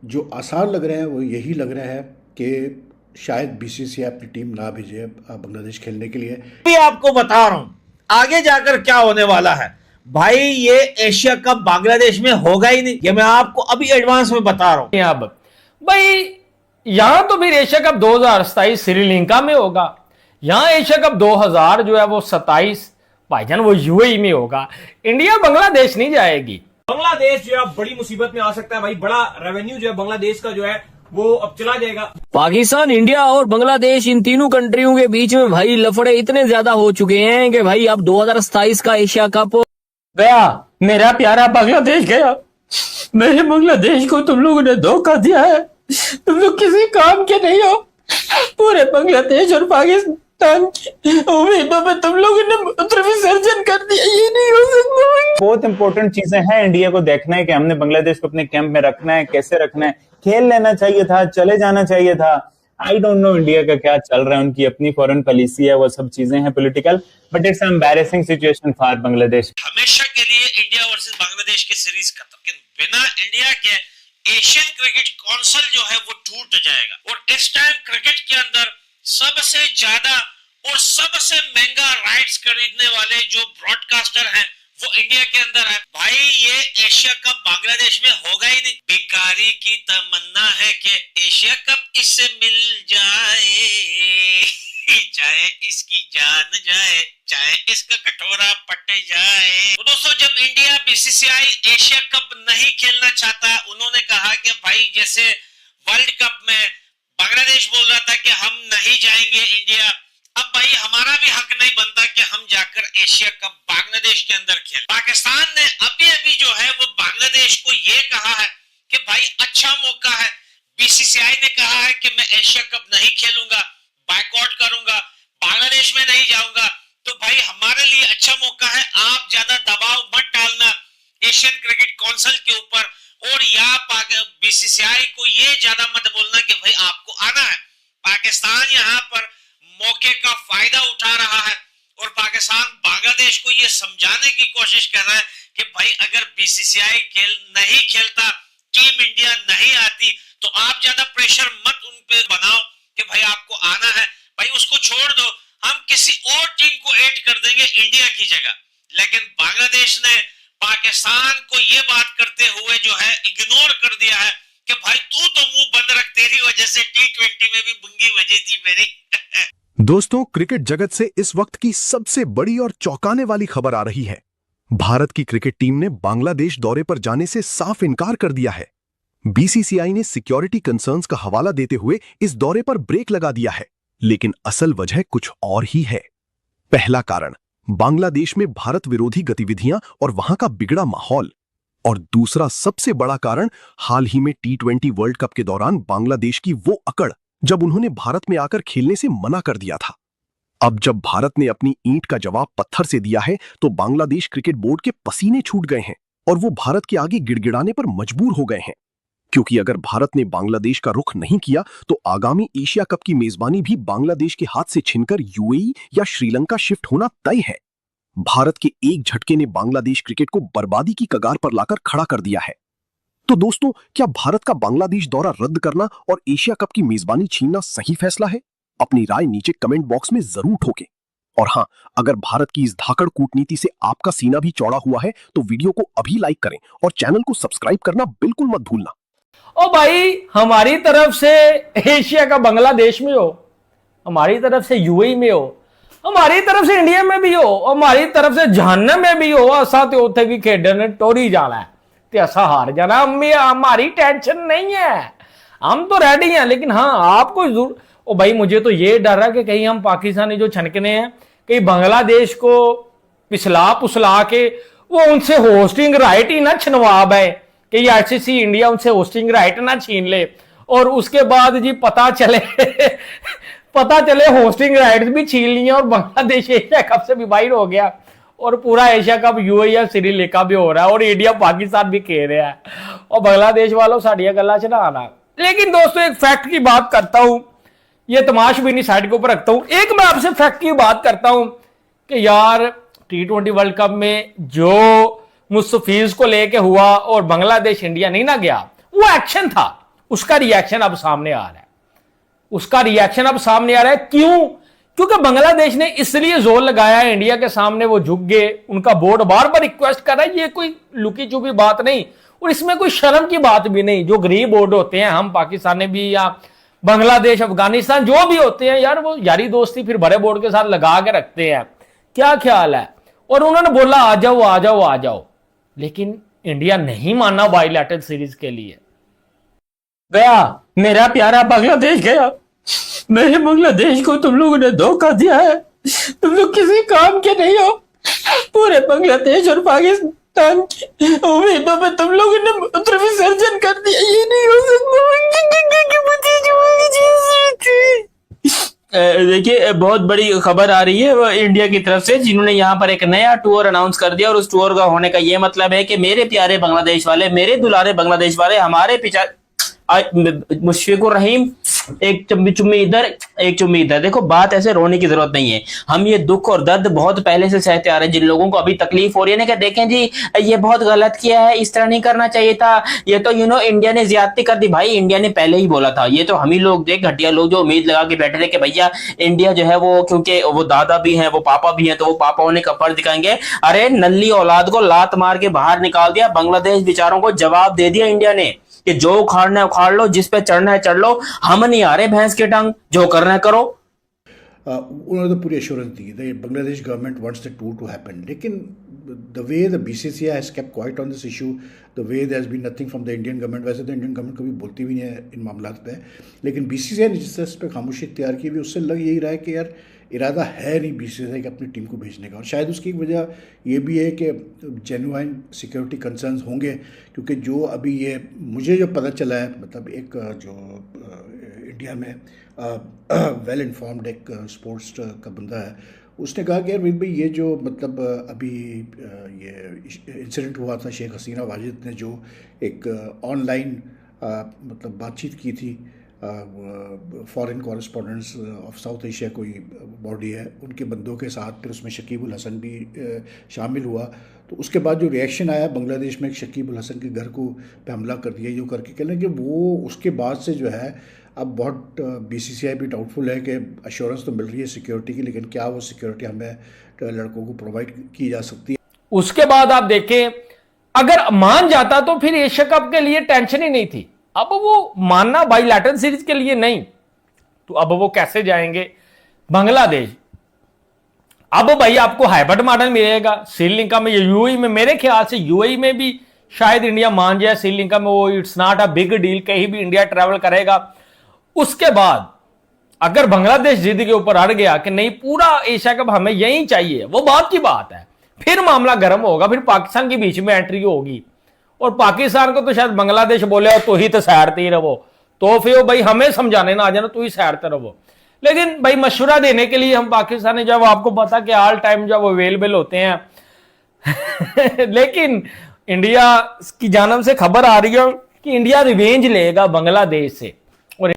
जो आसार लग रहा है वो यही लग रहा है कि शायद बीसीसीआई अपनी टीम ना भेजे बांग्लादेश खेलने के लिए। भी आपको बता रहा हूं आगे जाकर क्या होने वाला है। भाई ये एशिया कप बांग्लादेश में होगा ही नहीं, ये मैं आपको अभी एडवांस में बता रहा हूं। अब भाई यहां तो फिर एशिया कप 2027 श्रीलंका में होगा, यहां एशिया कप 2000 जो है वो 27 भाईजान वो यूएई में होगा। इंडिया बांग्लादेश नहीं जाएगी। बांग्लादेश जो है बड़ी मुसीबत में आ सकता है भाई। बड़ा रेवेन्यू जो है बांग्लादेश का जो है वो अब चला जाएगा। पाकिस्तान, इंडिया और बांग्लादेश इन तीनों कंट्रियों के बीच में भाई लफड़े इतने ज्यादा हो चुके हैं कि भाई अब 2027 का एशिया कप गया, मेरा प्यारा बांग्लादेश गया। मेरे बांग्लादेश को तुम लोगों ने धोखा दिया है, तुम लोग किसी काम के नहीं हो। पूरे बांग्लादेश और पाकिस्तान की उम्मीदों में तुम लोगों ने मूत्र विसर्जन कर दिया। ये नहीं हो सकता। बहुत इंपॉर्टेंट चीजें हैं इंडिया को देखना है कि हमने बांग्लादेश को अपने कैंप में रखना है, कैसे रखना है। खेल लेना चाहिए था, चले जाना चाहिए था। आई डोंट नो इंडिया का क्या चल रहा है, उनकी अपनी फॉरेन पॉलिसी है, वो सब चीजें हैं political, but it's embarrassing situation for Bangladesh. हमेशा के लिए इंडिया वर्सेस बांग्लादेश की सीरीज खत्म, लेकिन बिना इंडिया के एशियन क्रिकेट काउंसिल जो है वो टूट जाएगा। और इस टाइम क्रिकेट के अंदर सबसे ज्यादा और सबसे महंगा राइट्स खरीदने वाले जो ब्रॉडकास्टर हैं वो इंडिया के अंदर है। भाई ये एशिया कप बांग्लादेश में होगा ही नहीं। बेकारी की तमन्ना है कि एशिया कप इससे मिल जाए, चाहे इसकी जान जाए, चाहे इसका कटोरा पट जाए। तो दोस्तों जब इंडिया बीसीसीआई एशिया कप नहीं खेलना चाहता, उन्होंने कहा कि भाई जैसे वर्ल्ड कप में बांग्लादेश बोल रहा था कि हम नहीं जाएंगे इंडिया, अब भाई हमारा भी हक नहीं बनता कि हम जाकर एशिया कप बांग्लादेश के अंदर खेलें। पाकिस्तान ने अभी अभी जो है वो बांग्लादेश को ये कहा है कि भाई अच्छा मौका है, बीसीसीआई ने कहा है कि मैं एशिया कप नहीं खेलूंगा, बायकॉट करूंगा, बांग्लादेश में नहीं जाऊंगा। तो भाई हमारे लिए अच्छा मौका है, आप ज्यादा दबाव मत डालना एशियन क्रिकेट काउंसिल के ऊपर, और या बीसीसीआई को ये ज्यादा मत बोलना कि भाई आपको आना है। पाकिस्तान यहाँ पर मौके का फायदा उठा रहा है और पाकिस्तान बांग्लादेश को ये समझाने की कोशिश कर रहा है कि भाई अगर बीसीसीआई नहीं खेलता, टीम इंडिया नहीं आती, तो आप ज्यादा प्रेशर मत उन पे बनाओ कि भाई आपको आना है। भाई उसको छोड़ दो, हम किसी और टीम को ऐड कर देंगे इंडिया की जगह। लेकिन बांग्लादेश ने पाकिस्तान को ये बात करते हुए जो है इग्नोर कर दिया है कि भाई तू तो मुंह बंद रख, तेरी वजह से T20 में भी बुंगी बजी थी मेरी। दोस्तों, क्रिकेट जगत से इस वक्त की सबसे बड़ी और चौंकाने वाली खबर आ रही है। भारत की क्रिकेट टीम ने बांग्लादेश दौरे पर जाने से साफ इनकार कर दिया है। बीसीसीआई ने सिक्योरिटी कंसर्न्स का हवाला देते हुए इस दौरे पर ब्रेक लगा दिया है, लेकिन असल वजह कुछ और ही है। पहला कारण बांग्लादेश में भारत विरोधी गतिविधियां और वहां का बिगड़ा माहौल, और दूसरा सबसे बड़ा कारण हाल ही में T20 वर्ल्ड कप के दौरान बांग्लादेश की वो अकड़ जब उन्होंने भारत में आकर खेलने से मना कर दिया था। अब जब भारत ने अपनी ईंट का जवाब पत्थर से दिया है तो बांग्लादेश क्रिकेट बोर्ड के पसीने छूट गए हैं और वो भारत के आगे गिड़गिड़ाने पर मजबूर हो गए हैं, क्योंकि अगर भारत ने बांग्लादेश का रुख नहीं किया तो आगामी एशिया कप की मेजबानी भी बांग्लादेश के हाथ से छिनकर यूएई या श्रीलंका शिफ्ट होना तय है। भारत के एक झटके ने बांग्लादेश क्रिकेट को बर्बादी की कगार पर लाकर खड़ा कर दिया है। तो दोस्तों, क्या भारत का बांग्लादेश दौरा रद्द करना और एशिया कप की मेजबानी छीनना सही फैसला है? अपनी राय नीचे कमेंट बॉक्स में जरूर ठोकें। और हां, अगर भारत की इस धाकड़ कूटनीति से आपका सीना भी चौड़ा हुआ है तो वीडियो को अभी लाइक करें और चैनल को सब्सक्राइब करना बिल्कुल मत भूलना। ओ भाई, हमारी तरफ से एशिया का बांग्लादेश में हो, हमारी तरफ से यूएई में हो, हमारी तरफ से इंडिया में भी हो, हमारी तरफ से जहन्नम में भी हो, असा तो उथे भी खेडने टोरी जाना है ते असा हार जाना। हमारी टेंशन नहीं है, हम तो रेडी हैं। लेकिन हाँ, आपको जरूर ओ भाई, मुझे तो ये डर है कि कहीं हम पाकिस्तानी जो छनकने हैं कहीं बांग्लादेश को पिछला पुसला के वो उनसे होस्टिंग राइट ही ना छनवा है कि आईसीसी इंडिया उनसे होस्टिंग राइट ना छीन ले, और उसके बाद जी पता चले होस्टिंग राइट्स भी छीन लिए और बांग्लादेश एशिया कप से भी बाहर हो गया और पूरा एशिया कप यूएई या श्रीलंका भी हो रहा है और इंडिया पाकिस्तान भी खेल रहा है और बांग्लादेश वालों साड़ियां गला चढ़ाना। लेकिन दोस्तों, एक फैक्ट की बात करता हूं, ये तमाशबीनी साइड के ऊपर रखता हूं। एक मैं आपसे फैक्ट की बात करता हूं कि यार T20 वर्ल्ड कप में जो मुस्तफीज को लेके हुआ और बांग्लादेश इंडिया नहीं ना गया, वो एक्शन था। उसका रिएक्शन अब सामने आ रहा है। उसका रिएक्शन अब सामने आ रहा है। क्यों? क्योंकि बांग्लादेश ने इसलिए जोर लगाया है, इंडिया के सामने वो झुक गए, उनका बोर्ड बार बार रिक्वेस्ट कर रहा है। ये कोई लुकी चुकी बात नहीं और इसमें कोई शर्म की बात भी नहीं। जो गरीब बोर्ड होते हैं, हम पाकिस्तानी भी या बांग्लादेश, अफगानिस्तान जो भी होते हैं यार, वो यारी दोस्ती फिर बड़े बोर्ड के साथ लगा के रखते हैं। क्या ख्याल है? और उन्होंने बोला आ जाओ आ जाओ आ जाओ, लेकिन इंडिया नहीं माना बाइलैटरल सीरीज के लिए। गया मेरा प्यारा बांग्लादेश गया। मेरे बांग्लादेश को तुम लोगों ने धोखा दिया है। तुम लोग किसी काम के नहीं हो। पूरे बांग्लादेश और पाकिस्तान की उम्मीदों पे तुम लोगों ने मूत्र विसर्जन कर दिया। ये नहीं हो सकता। देखिए, बहुत बड़ी खबर आ रही है इंडिया की तरफ से, जिन्होंने यहाँ पर एक नया टूर अनाउंस कर दिया और उस टूर का होने का ये मतलब है कि मेरे प्यारे बांग्लादेश वाले, मेरे दुलारे बांग्लादेश वाले, हमारे पिछा मुशफिकुर रहीम, एक चुम्मी इधर एक चुम्मी इधर। देखो, बात ऐसे रोने की जरूरत नहीं है। हम ये दुख और दर्द बहुत पहले से सहते आ रहे हैं। जिन लोगों को अभी तकलीफ हो रही है ना, कि देखें जी ये बहुत गलत किया है, इस तरह नहीं करना चाहिए था, ये तो इंडिया ने ज्यादती कर दी। भाई, इंडिया ने पहले ही बोला था। ये तो हम ही लोग देख घटिया लोग जो उम्मीद लगा के बैठे थे कि भैया इंडिया जो है वो, क्योंकि वो दादा भी हैं, वो पापा भी हैं, तो वो पापा होने का फर्ज दिखाएंगे। अरे नल्ली औलाद को लात मार के बाहर निकाल दिया। बांग्लादेश बेचारों को जवाब दे दिया इंडिया ने कि जो उखाड़ना है उखाड़ लो, जिस पे चढ़ना है चढ़ लो, हम नहीं आ रहे भैंस के टांग, जो करना है करो। उन्होंने तो पूरी एश्योरेंस दी the Bangladesh government wants the tour to happen, लेकिन the way the BCCI has kept quiet on this issue, the way there has been nothing from the Indian government. वैसे तो इंडियन गवर्नमेंट कभी बोलती भी नहीं है इन मामलों पे, लेकिन BCCI ने जिस इस पर खामोशी इख्तियार की हुई, उससे लग यही रहा है कि यार इरादा है नहीं BCCI का अपनी टीम को भेजने का। और शायद उसकी वजह ये भी है कि जेन्युइन सिक्योरिटी कंसर्न्स होंगे, क्योंकि जो अभी ये मुझे जो पता चला है, मतलब एक जो इंडिया में वेल इन्फॉर्म्ड एक स्पोर्ट्स का बंदा है, उसने कहा कि यार भाई ये जो मतलब अभी ये इंसिडेंट हुआ था, शेख हसीना वाजिद ने जो एक ऑनलाइन मतलब बातचीत की थी, foreign correspondents of south Asia कोई बॉडी है, उनके बंदों के साथ, फिर उसमें शकीबुल हसन भी शामिल हुआ। तो उसके बाद जो रिएक्शन आया बांग्लादेश में, शकीबुल हसन के घर को पे हमला कर दिया, जो करके कह लें कि वो उसके बाद से जो है अब बहुत BCCI भी डाउटफुल है कि अश्योरेंस तो मिल रही है सिक्योरिटी की, लेकिन क्या वो सिक्योरिटी हमें लड़कों को प्रोवाइड की जा सकती है। उसके बाद आप देखें, अगर मान जाता तो फिर एशिया कप के लिए टेंशन ही नहीं थी। अब वो मानना बाइलैटरल सीरीज के लिए नहीं, तो अब वो कैसे जाएंगे बांग्लादेश? अब भाई आपको हाइब्रिड मॉडल मिलेगा श्रीलंका में या UAE में। मेरे ख्याल से UAE में भी शायद इंडिया मान जाए, श्रीलंका में वो it's not a big deal, कहीं भी इंडिया ट्रैवल करेगा। उसके बाद अगर बांग्लादेश जिद के ऊपर अड़ गया कि नहीं पूरा एशिया कप हमें यही चाहिए, वो बात की बात है, फिर मामला गर्म होगा, फिर पाकिस्तान के बीच में एंट्री होगी। और पाकिस्तान को तो शायद बांग्लादेश बोले तो ही तो सैरते ही रहो, तो फिर भाई हमें समझाने ना आ जाना, तो ही सैरते रहो। लेकिन भाई मशवरा देने के लिए हम पाकिस्तानी, जब आपको पता कि ऑल टाइम जब अवेलेबल होते हैं लेकिन इंडिया की जानब से खबर आ रही है कि इंडिया रिवेंज लेगा बांग्लादेश से।